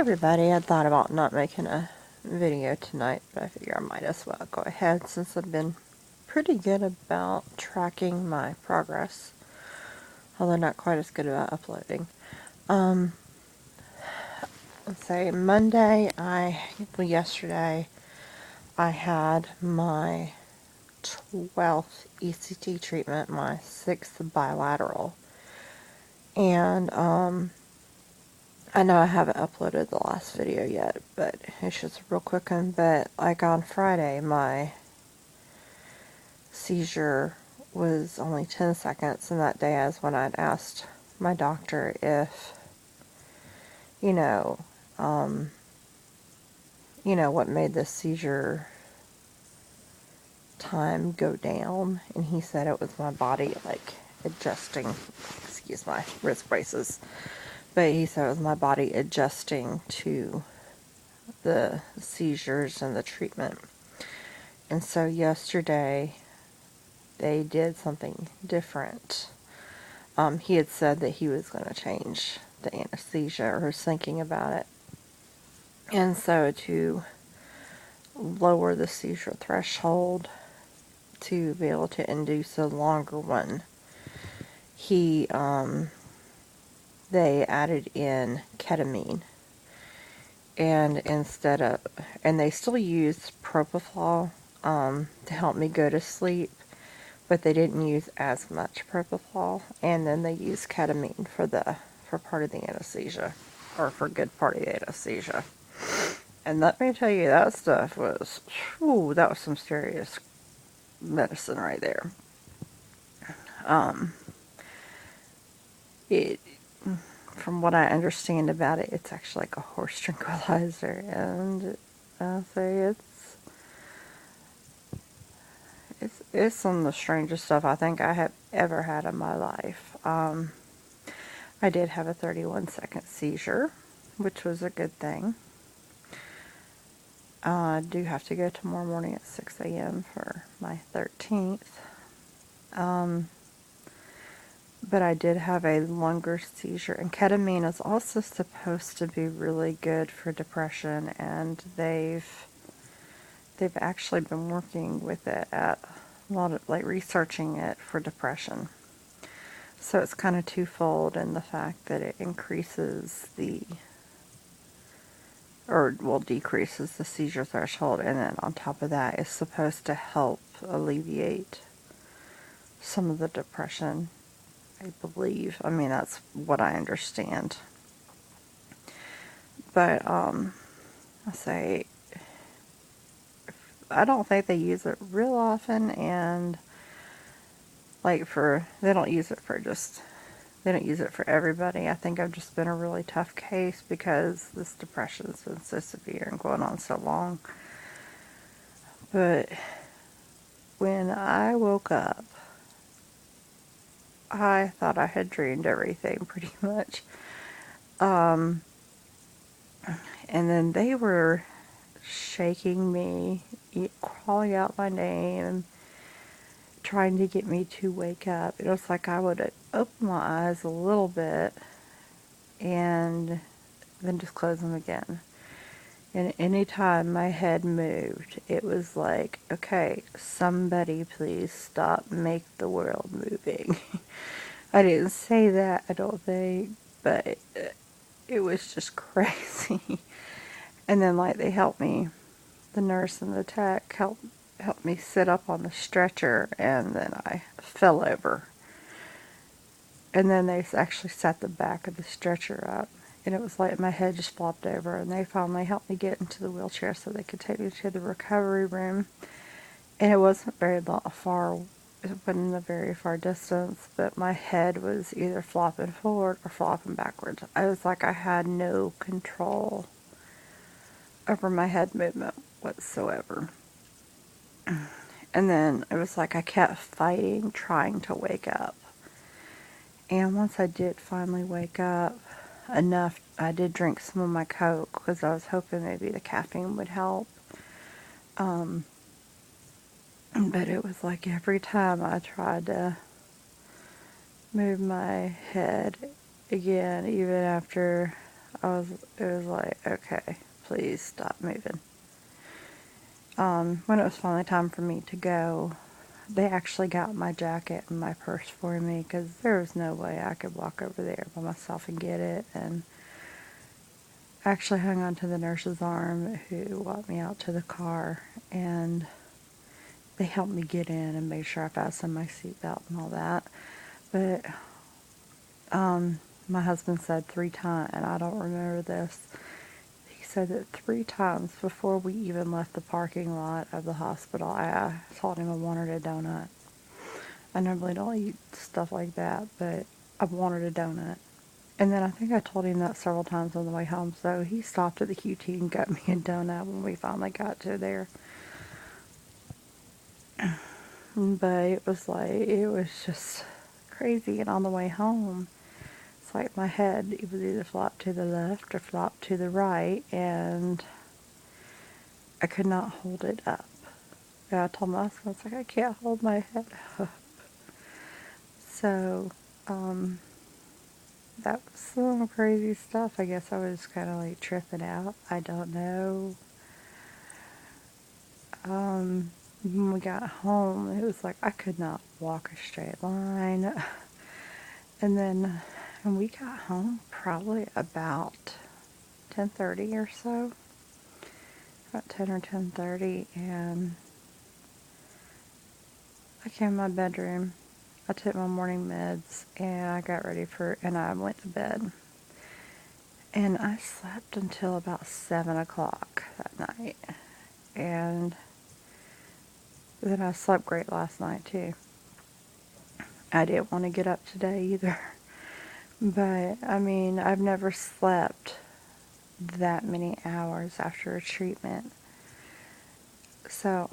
everybody, I thought about not making a video tonight, but I figure I might as well go ahead since I've been pretty good about tracking my progress, although not quite as good about uploading. Let's say Monday, yesterday, I had my 12th ECT treatment, my 6th bilateral, and I know I haven't uploaded the last video yet, but it's just a real quick one. But like on Friday, my seizure was only 10 seconds, and that day is when I'd asked my doctor if, you know, what made the seizure time go down, and he said it was my body, like, adjusting, excuse my wrist braces, but he said it was my body adjusting to the seizures and the treatment. And so yesterday they did something different. He had said that he was going to change the anesthesia, or was thinking about it. And so to lower the seizure threshold to be able to induce a longer one, they added in ketamine. And and they still used propofol to help me go to sleep, but they didn't use as much propofol. And then they used ketamine for part of the anesthesia, or for a good part of the anesthesia. And let me tell you, that stuff was, that was some serious medicine right there. From what I understand about it, it's actually like a horse tranquilizer, and I'll say it's some of the strangest stuff I think I have ever had in my life. I did have a 31-second seizure, which was a good thing. I do have to go tomorrow morning at 6 a.m. for my 13th. But I did have a longer seizure, and ketamine is also supposed to be really good for depression, and they've actually been working with it at a lot of, like, researching it for depression. So it's kind of twofold in the fact that it decreases the seizure threshold, and then on top of that, it's supposed to help alleviate some of the depression, I believe. I mean, that's what I understand. But I don't think they use it real often, and they don't use it for everybody. I think I've just been a really tough case because this depression's been so severe and going on so long. But when I woke up, I thought I had dreamed everything pretty much. And then they were shaking me, calling out my name, trying to get me to wake up. It was like I would open my eyes a little bit and then just close them again. And any time my head moved, it was like, okay, somebody please stop, make the world moving. I didn't say that, I don't think, but it was just crazy. And then, like, they helped me, the nurse and the tech helped me sit up on the stretcher, and then I fell over. And then they actually sat the back of the stretcher up, and it was like my head just flopped over, and they finally helped me get into the wheelchair so they could take me to the recovery room. And it wasn't it wasn't a very far distance, but my head was either flopping forward or flopping backwards. I was like, I had no control over my head movement whatsoever. And then it was like I kept fighting, trying to wake up. And once I did finally wake up enough, I did drink some of my Coke because I was hoping maybe the caffeine would help. But it was like every time I tried to move my head again, even after it was like, okay, please stop moving. When it was finally time for me to go, they actually got my jacket and my purse for me because there was no way I could walk over there by myself and get it. And I actually hung on to the nurse's arm who walked me out to the car, and they helped me get in and made sure I fastened my seatbelt and all that. But my husband said 3 times, and I don't remember this. He said that 3 times before we even left the parking lot of the hospital, I told him I wanted a donut. I normally don't eat stuff like that, but I wanted a donut. And then I think I told him that several times on the way home, so he stopped at the QT and got me a donut when we finally got to there. But it was just crazy. And on the way home, it's like my head, it was either flopped to the left or flopped to the right, and I could not hold it up. And I told my husband, I was like, I can't hold my head up. So, that was some crazy stuff. I guess I was kind of like tripping out. I don't know. When we got home, it was like I could not walk a straight line. And then when we got home, probably about 10:30 or so, about 10 or 10:30, and I came in my bedroom. I took my morning meds, and I got ready and I went to bed. And I slept until about 7 o'clock that night. And then I slept great last night, too. I didn't want to get up today either. But, I mean, I've never slept that many hours after a treatment. So,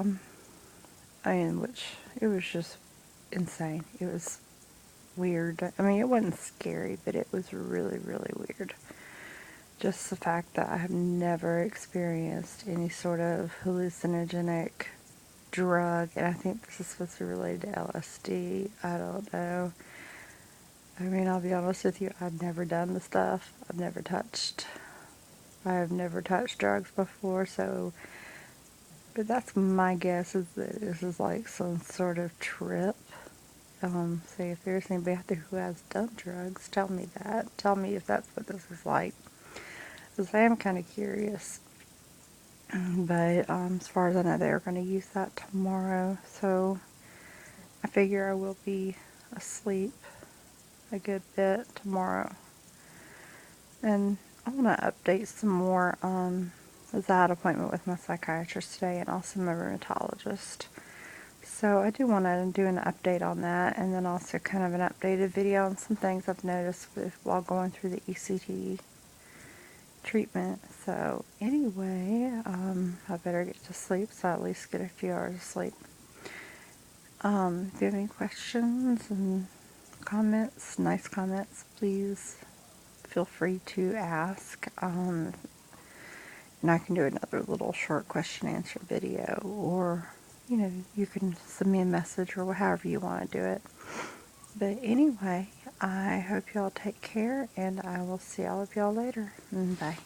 which, it was just insane. It was weird. I mean, it wasn't scary, but it was really, really weird. Just the fact that I have never experienced any sort of hallucinogenic drug, and I think this is supposed to be related to LSD. I don't know. I mean, I'll be honest with you, I've never done the stuff. I have never touched drugs before, but that's my guess, is that this is like some sort of trip. So if there's anybody out there who has done drugs, tell me that. Tell me if that's what this is like, because I am kind of curious. But as far as I know, they're going to use that tomorrow, so I figure I will be asleep a good bit tomorrow. And I want to update some more, as I had an appointment with my psychiatrist today and also my rheumatologist. So I do want to do an update on that, and then also kind of an updated video on some things I've noticed while going through the ECT treatment. So anyway, I better get to sleep, so I at least get a few hours of sleep. If you have any questions and comments, nice comments, please feel free to ask. And I can do another little short question answer video, or you can send me a message, or however you want to do it. But anyway, I hope y'all take care, and I will see all of y'all later. Bye.